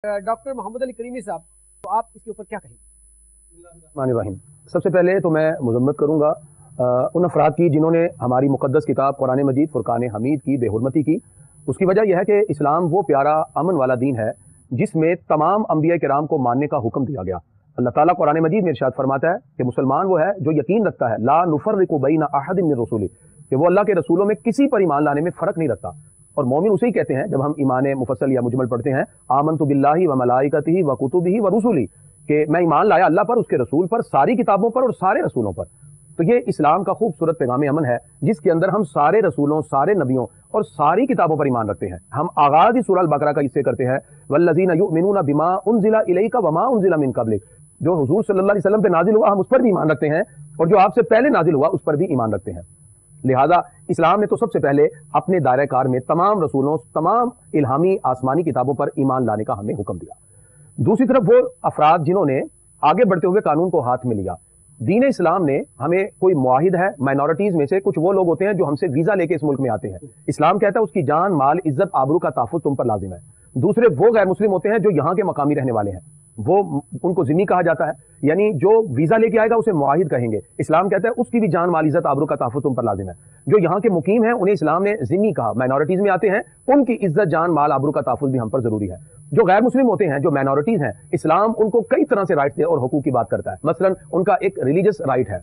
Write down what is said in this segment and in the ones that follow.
Doctor Mohammad Ali creamy साहब, तो आप इसके ऊपर क्या कहेंगे? सबसे पहले तो मैं मजम्मत करूंगा उन अफराद की जिन्होंने हमारी मुकद्दस किताब कुरान मजीद फुरकान हमीद की बेहुरमती की। उसकी वजह यह है कि इस्लाम वो प्यारा अमन वाला दीन है जिसमें तमाम अंबिया किराम को मानने का हुक्म दिया गया। अल्लाह ताला कुरान मजीद में इरशाद फरमाता है कि मुसलमान वो है जो यकीन रखता है ला नुफर्रिकु बैना अहदिन मिन रसूली, कि वो अल्लाह के रसूलों में किसी पर ईमान लाने में फ़र्क नहीं रखता। और मोमिन उसे ही कहते हैं जब हम ईमान मुफस्सल या मुजमल पढ़ते हैं, आमनतु बिल्लाहि व मलाइकतिही व कुतुबिही व रुसुली, कि मैं ईमान लाया अल्लाह पर, उसके रसूल पर, सारी किताबों पर और सारे रसूलों पर। तो ये इस्लाम का खूबसूरत पैगाम अमन है जिसके अंदर हम सारे रसूलों, सारे नबियों और सारी किताबों पर ईमान रखते हैं। हम आगाज ही सूरह अल-बकरा का इससे करते हैं, वल्लज़ीना युमिनूना बिमा उनज़िला इलैका वमा उनज़िला मिन क़ब्लिक, जो हुजूर सल्लल्लाहु अलैहि वसल्लम पे नाजिल हुआ हम उस पर भी ईमान रखते हैं, और जो आपसे पहले नाजिल हुआ उस पर भी ईमान रखते हैं। लिहाजा इस्लाम ने तो सबसे पहले अपने दायरे कार में तमाम रसूलों, तमाम इल्हामी आसमानी किताबों पर ईमान लाने का हमें हुक्म दिया। दूसरी तरफ वो अफराद जिन्होंने आगे बढ़ते हुए कानून को हाथ में लिया। दीन इस्लाम ने हमें कोई मुआहिद है, माइनॉरिटीज में से कुछ वो लोग होते हैं जो हमसे वीजा लेके इस मुल्क में आते हैं। इस्लाम कहता है उसकी जान, माल, इज्जत, आबरू का तहफ़्फ़ुज़ तुम पर लाजिम है। दूसरे वो गैर मुस्लिम होते हैं जो यहाँ के मकामी रहने वाले हैं, वो उनको ज़िम्मी कहा जाता है, यानी जो वीजा लेके आएगा उसे मुआहिद कहेंगे। इस्लाम कहता है उसकी भी जान, माल, इज्जत, आबरू का तहफ़्फ़ुज़ तुम पर लाजिम है। जो यहाँ के मुकीम हैं उन्हें इस्लाम ने ज़िम्मी कहा। माइनॉरिटीज में आते हैं उनकी इज्जत, जान, माल, आबरू का तहफ़्फ़ुज़ भी हम पर जरूरी है। जो गैर मुस्लिम होते हैं, जो माइनॉरिटीज हैं, इस्लाम उनको कई तरह से राइट्स और हुकूक की बात करता है। मसलन उनका एक रिलीजियस राइट है,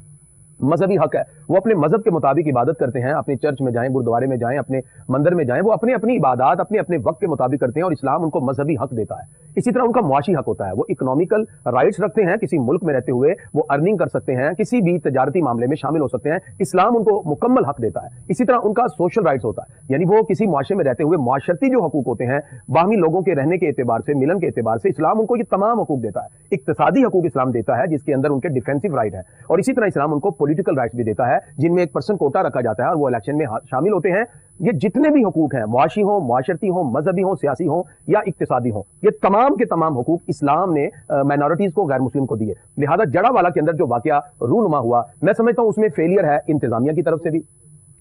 मजहबी हक है, वो अपने मजहब के मुताबिक इबादत करते हैं, अपने चर्च में जाएं, गुरुद्वारे में जाएं, अपने मंदिर में जाएं, वो अपनी अपनी इबादत अपने अपने वक्त के मुताबिक करते हैं और इस्लाम उनको मजहबी हक देता है। इसी तरह उनका मुआशी हक होता है, वो इकोनॉमिकल राइट्स रखते हैं, किसी मुल्क में रहते हुए वो अर्निंग कर सकते हैं, किसी भी तजारती मामले में शामिल हो सकते हैं, इस्लाम उनको मुकम्मल हक देता है। इसी तरह उनका सोशल राइट्स होता है, यानी वो किसी मुआशरे में रहते हुए मुआशरती जो हकूक होते हैं, बाहमी लोगों के रहने के एतबार से, मिलन के एतबार से, इस्लाम उनको ये तमाम हकूक देता है। इक्तिसादी हकूक इस्लाम देता है जिसके अंदर उनके डिफेंसिव राइट है, और इसी तरह इस्लाम उनको पॉलिटिकल राइट्स भी देता है जिनमें 1% कोटा रखा जाता है और वो इलेक्शन में शामिल होते हैं। ये जितने भी हुकूक हैं, मुआशी हो, मुआशरती हो, मजहबी हो, सियासी हो या इक्तिसादी हो, ये तमाम के तमाम हुकूक इस्लाम ने माइनॉरिटीज को, गैर मुस्लिम को दिए। लिहाजा जड़ा वाला के अंदर जो वाकया रूनुमा हुआ, मैं समझता हूं उसमें फेलियर है इंतजामिया की तरफ से भी।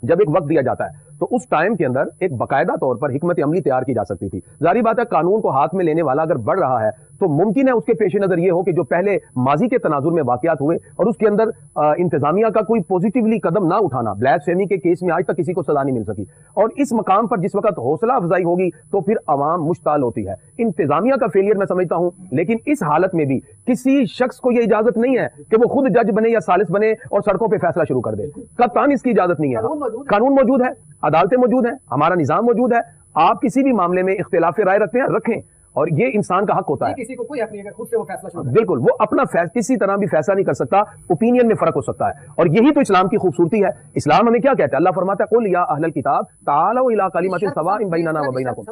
जब एक वक्त दिया जाता है तो उस टाइम के अंदर एक बाकायदा तौर पर हिकमत अमली तैयार की जा सकती थी। जारी बात है कानून को हाथ में लेने वाला अगर बढ़ रहा है तो मुमकिन है उसके पेश नजर ये हो कि जो पहले माजी के तनाजुर में वाकयात हुए और उसके अंदर इंतजामिया का कोई पॉजिटिवली कदम ना उठाना, ब्लैस्फेमी के केस में आज तक किसी को सजा नहीं मिल सकी, और इस मकाम पर जिस वक्त हौसला अफजाई होगी तो फिर अवाम मुश्ताल होती है। इंतजामिया का फेलियर मैं समझता हूं, लेकिन इस हालत में भी किसी शख्स को यह इजाजत नहीं है कि वो खुद जज बने या सालिस बने और सड़कों पर फैसला शुरू कर दे। कत्तान इसकी इजाजत नहीं है। कानून मौजूद है, अदालतें मौजूद हैं, हमारा निजाम मौजूद है। आप किसी भी मामले में इख्तिलाफ राय रखते हैं, रखें, और ये इंसान का हक होता है। किसी को कोई हक नहीं है खुद से वो फैसला शुरू करे। बिल्कुल, वो अपना किसी तरह भी फैसला नहीं कर सकता, ओपिनियन में फर्क हो सकता है, और यही तो इस्लाम की खूबसूरती है। इस्लाम हमें क्या कहता है? अल्लाह फरमाता है कुल या अहलल किताब तालौ इला कलिमतिन सवाइन बैनना व बैनकुम।